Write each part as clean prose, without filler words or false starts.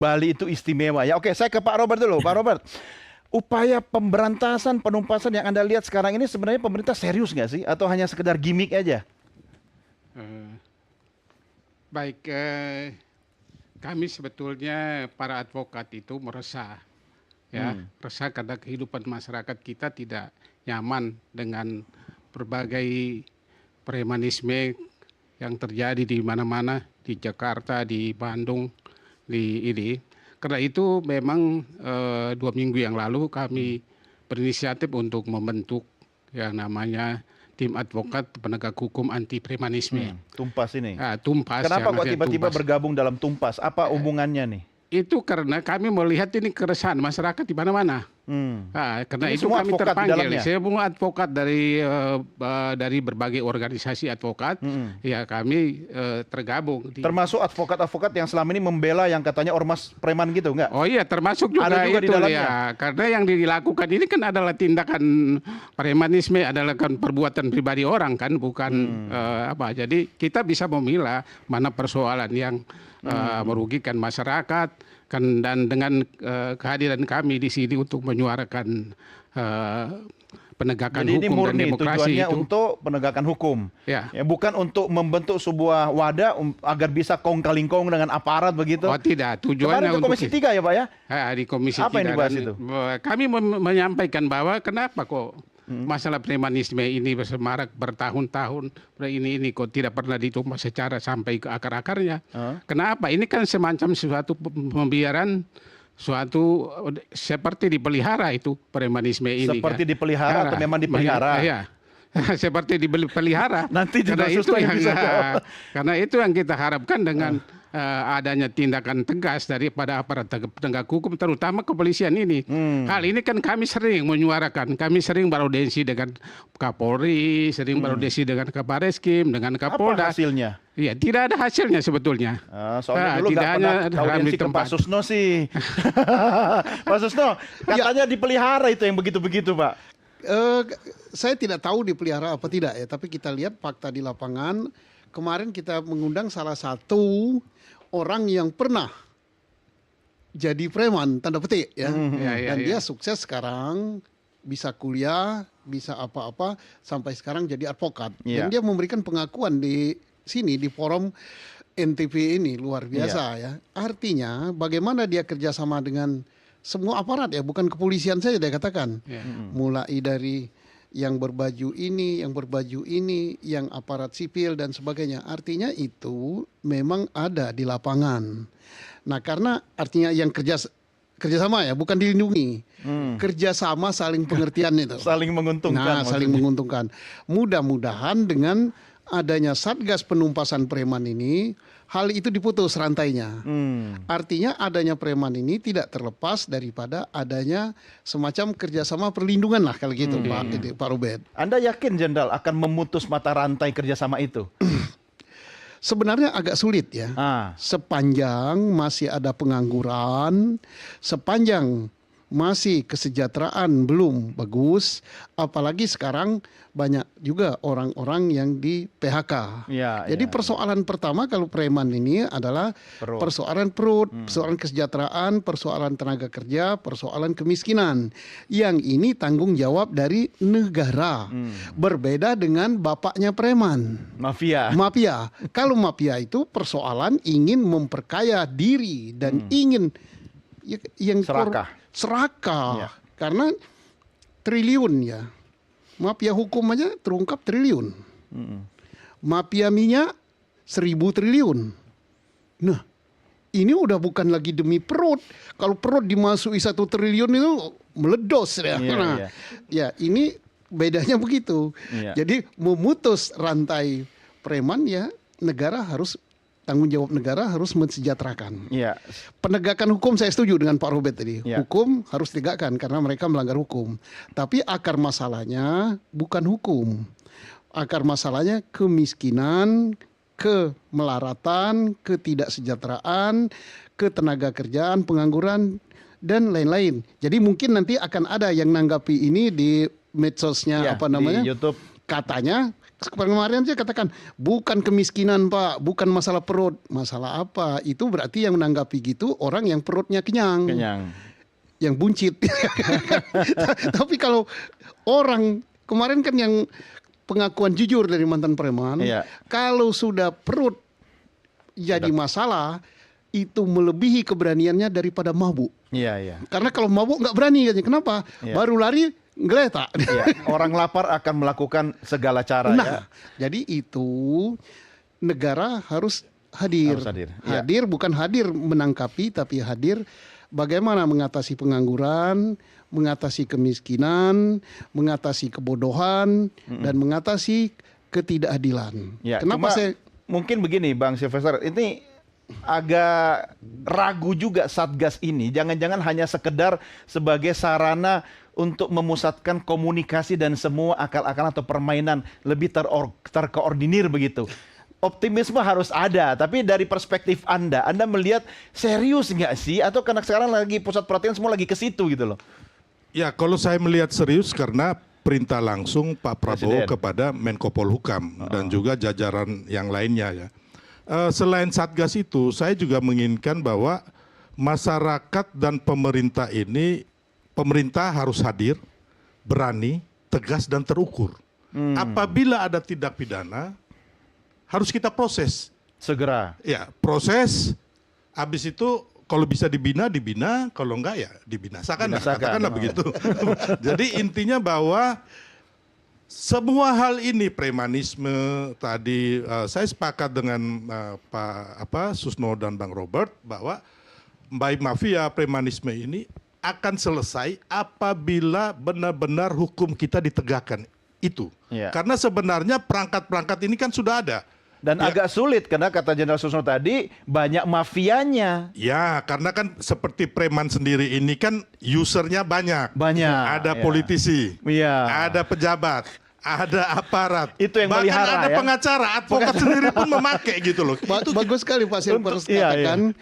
Bali itu istimewa ya. Oke, saya ke Pak Robert dulu. Pak Robert, upaya pemberantasan penumpasan yang Anda lihat sekarang ini sebenarnya pemerintah serius nggak sih? Atau hanya sekedar gimmick aja? Eh, Baik, kami sebetulnya para advokat itu meresah, ya, resah karena kehidupan masyarakat kita tidak nyaman dengan berbagai premanisme yang terjadi di mana-mana, di Jakarta, di Bandung, di ini. Karena itu memang 2 minggu yang lalu kami berinisiatif untuk membentuk yang namanya tim advokat penegak hukum anti premanisme. Tumpas ini. Tumpas. Kenapa yang kok artinya tiba-tiba Tumpas. bergabung dalam Tumpas? Apa hubungannya nih? Itu karena kami melihat ini keresahan masyarakat di mana-mana. Karena Ini itu semua kami advokat di terpanggil. dalamnya? Saya semua advokat dari berbagai organisasi advokat. Ya kami tergabung. Termasuk advokat-advokat yang selama ini membela yang katanya ormas preman gitu, enggak? Oh iya, termasuk juga, Ada juga di itu dalamnya? ya. Karena yang dilakukan ini kan adalah tindakan premanisme, adalah kan perbuatan pribadi orang kan, bukan apa. Jadi kita bisa memilah mana persoalan yang merugikan masyarakat kan, dan dengan kehadiran kami di sini untuk menyuarakan penegakan Jadi ini hukum dan murni demokrasi tujuannya itu. untuk penegakan hukum. Ya. Bukan untuk membentuk sebuah wadah agar bisa kong kali kong dengan aparat begitu. Oh tidak, Kemarin tujuannya ke untuk Komisi 3 ya Pak ya? Di Komisi Apa yang 3 dibahas dan, itu? kami menyampaikan bahwa kenapa kok masalah premanisme ini semarak bertahun-tahun, ini kok tidak pernah ditumpah secara sampai ke akar-akarnya. Kenapa? Ini kan semacam suatu pembiaran, suatu seperti dipelihara itu premanisme ini. Seperti kan. dipelihara atau memang dipelihara? Iya. Seperti dipelihara. Nanti karena Jenderal itu Susno yang yang bisa jawab. karena itu yang kita harapkan dengan adanya tindakan tegas daripada aparat penegak hukum, terutama kepolisian ini. Hal ini kan kami sering menyuarakan, kami sering beraudiensi dengan Kapolri, sering beraudiensi dengan Kabareskrim, dengan Kapolda. Apa hasilnya? Iya, tidak ada hasilnya sebetulnya. Soalnya dulu tidak nggak pernah hanya audiensi di ke Pak tempat. Susno sih. Pak Susno, katanya dipelihara itu yang begitu-begitu Pak. Saya tidak tahu dipelihara apa tidak ya, tapi kita lihat fakta di lapangan. Kemarin kita mengundang salah satu orang yang pernah jadi preman, tanda petik ya. Dan dia sukses sekarang, bisa kuliah, bisa apa-apa, sampai sekarang jadi advokat. Dan dia memberikan pengakuan di sini, di forum NTV ini, luar biasa ya. Artinya bagaimana dia kerjasama dengan semua aparat ya, bukan kepolisian saja dia katakan. Mulai dari yang berbaju ini, yang aparat sipil dan sebagainya. Artinya itu memang ada di lapangan. Nah, karena artinya yang kerjasama ya, bukan dilindungi. Kerjasama saling pengertian itu. Saling menguntungkan. Nah, saling menguntungkan. Mudah-mudahan dengan adanya Satgas Penumpasan Preman ini, hal itu diputus rantainya. Artinya adanya preman ini tidak terlepas daripada adanya semacam kerjasama perlindungan lah kalau gitu Pak Robert. Anda yakin Jenderal akan memutus mata rantai kerjasama itu? Sebenarnya agak sulit ya. Sepanjang masih ada pengangguran, sepanjang masih kesejahteraan belum bagus, apalagi sekarang banyak juga orang-orang yang di PHK. Jadi persoalan pertama kalau preman ini adalah persoalan perut, persoalan kesejahteraan, persoalan tenaga kerja, persoalan kemiskinan. Yang ini tanggung jawab dari negara. Berbeda dengan bapaknya preman. Mafia. Kalau mafia itu persoalan ingin memperkaya diri dan ingin yang serakah. Karena triliun ya. Mafia hukum aja terungkap triliun. Mafia minyak 1.000 triliun. Nah, ini udah bukan lagi demi perut. Kalau perut dimasuki 1 triliun itu meledos ya. Ya, ini bedanya begitu. Jadi memutus rantai preman ya, negara harus tanggung jawab negara harus mensejahterakan. Penegakan hukum saya setuju dengan Pak Robert tadi. Hukum harus ditegakkan karena mereka melanggar hukum. Tapi akar masalahnya bukan hukum. Akar masalahnya kemiskinan, kemelaratan, ketidaksejahteraan, ketenaga kerjaan, pengangguran dan lain-lain. Jadi mungkin nanti akan ada yang nanggapi ini di medsosnya di YouTube. Katanya kemarin saya katakan bukan kemiskinan Pak, bukan masalah perut, masalah apa? Itu berarti yang menanggapi gitu orang yang perutnya kenyang. Yang buncit. Tapi kalau orang kemarin kan yang pengakuan jujur dari mantan preman, kalau sudah perut jadi masalah, itu melebihi keberaniannya daripada mabuk. Karena kalau mabuk nggak berani katanya. Kenapa? Baru lari ngeletak. Orang lapar akan melakukan segala cara. Jadi itu negara harus hadir. Hadir bukan hadir menangkapi, tapi hadir bagaimana mengatasi pengangguran, mengatasi kemiskinan, mengatasi kebodohan, dan mengatasi ketidakadilan. Kenapa mungkin begini Bang Sylvester, ini agak ragu juga Satgas ini. Jangan-jangan hanya sekedar sebagai sarana untuk memusatkan komunikasi dan semua akal-akalan atau permainan lebih terkoordinir begitu. Optimisme harus ada, tapi dari perspektif Anda melihat serius nggak sih? Atau karena sekarang lagi pusat perhatian semua lagi ke situ gitu loh? Ya, kalau saya melihat serius karena perintah langsung Pak Prabowo kepada Menko Polhukam dan juga jajaran yang lainnya ya. Selain Satgas itu, saya juga menginginkan bahwa masyarakat dan pemerintah ini, pemerintah harus hadir, berani, tegas dan terukur. Apabila ada tindak pidana, harus kita proses. Segera. Ya, proses, habis itu kalau bisa dibina, kalau enggak ya dibinasakan. Katakanlah begitu. Jadi intinya bahwa semua hal ini premanisme tadi saya sepakat dengan Pak Susno dan Bang Robert bahwa baik mafia premanisme ini akan selesai apabila benar-benar hukum kita ditegakkan itu. Karena sebenarnya perangkat-perangkat ini kan sudah ada. Dan agak sulit karena kata Jenderal Susno tadi banyak mafianya. Ya, karena kan seperti preman sendiri ini kan usernya banyak. Ada politisi, ada pejabat, ada aparat. Itu yang bahkan melihara, ada pengacara, advokat sendiri pun memakai gitu loh. Bagus sekali Pak Silver katakan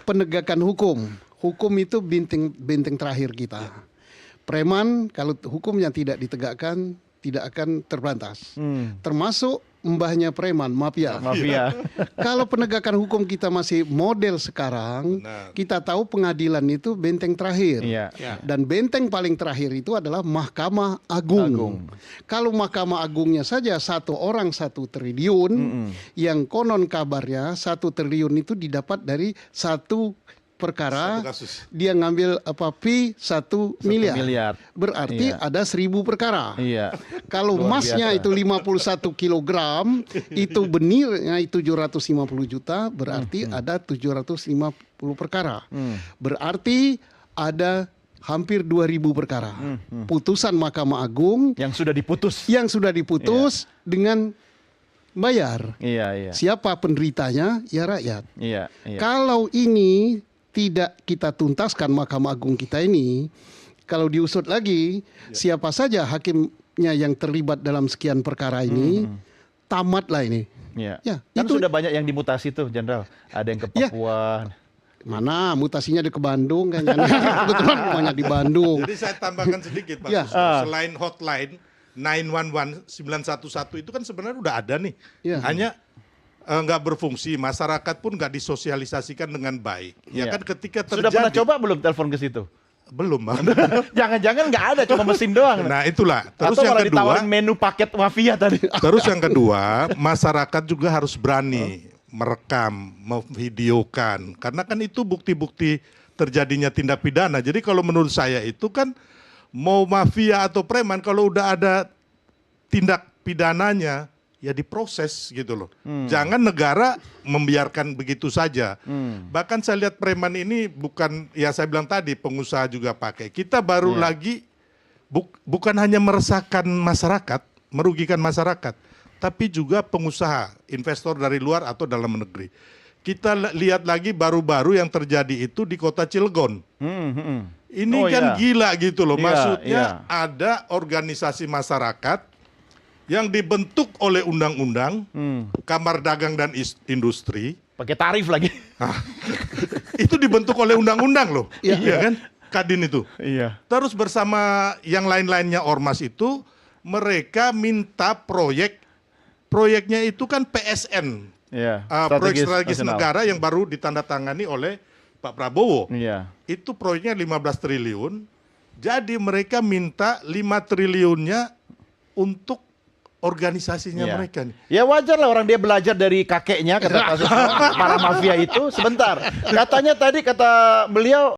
penegakan hukum. Hukum itu benteng terakhir kita. Preman kalau hukumnya tidak ditegakkan tidak akan terberantas. Termasuk mbahnya preman, mafia. Kalau penegakan hukum kita masih model sekarang, kita tahu pengadilan itu benteng terakhir. Dan benteng paling terakhir itu adalah Mahkamah Agung. Kalau Mahkamah Agungnya saja 1 orang 1 triliun, yang konon kabarnya 1 triliun itu didapat dari 1 perkara, dia ngambil fee 1 miliar. Berarti ada 1000 perkara. Kalau emasnya itu 51 kilogram, itu benirnya itu 750 juta, berarti ada 750 perkara. Berarti ada hampir 2000 perkara. Putusan Mahkamah Agung yang sudah diputus. Dengan bayar. Siapa penderitanya? Ya rakyat. Kalau ini tidak kita tuntaskan Mahkamah Agung kita ini, kalau diusut lagi, siapa saja hakimnya yang terlibat dalam sekian perkara ini, tamatlah ini. Kan sudah banyak yang dimutasi tuh, Jenderal. Ada yang ke Papua. Mana mutasinya ke Bandung kan? Kebetulan rumahnya di Bandung. Jadi saya tambahkan sedikit Pak. Selain hotline 911 911 itu kan sebenarnya udah ada nih. Hanya nggak berfungsi, masyarakat pun nggak disosialisasikan dengan baik. Ya kan ketika terjadi. Sudah pernah coba belum telepon ke situ? Belum, Bang. Jangan-jangan nggak ada, cuma mesin doang. Nah itulah. Terus atau yang malah kedua, ditawarin menu paket mafia tadi. Terus yang kedua, masyarakat juga harus berani merekam, memvideokan. Karena kan itu bukti-bukti terjadinya tindak pidana. Jadi kalau menurut saya itu kan mau mafia atau preman, kalau udah ada tindak pidananya, ya diproses gitu loh. Jangan negara membiarkan begitu saja. Bahkan saya lihat preman ini bukan, ya saya bilang tadi, pengusaha juga pakai. Kita baru lagi, bukan hanya meresahkan masyarakat, merugikan masyarakat, tapi juga pengusaha, investor dari luar atau dalam negeri. Kita lihat lagi baru-baru yang terjadi itu di kota Cilegon. Ini kan gila gitu loh. Maksudnya ada organisasi masyarakat yang dibentuk oleh undang-undang, Kamar Dagang dan Industri. Pakai tarif lagi. Itu dibentuk oleh undang-undang loh. Iya kan? Kadin itu. Terus bersama yang lain-lainnya ormas itu, mereka minta proyek proyeknya itu kan PSN, Iya. proyek strategis nasional. negara yang baru ditandatangani oleh Pak Prabowo. Iya. Itu proyeknya 15 triliun, jadi mereka minta 5 triliunnya untuk organisasinya Iya. mereka nih. Ya wajar lah orang dia belajar dari kakeknya kata kasus para mafia itu. Sebentar, katanya tadi kata beliau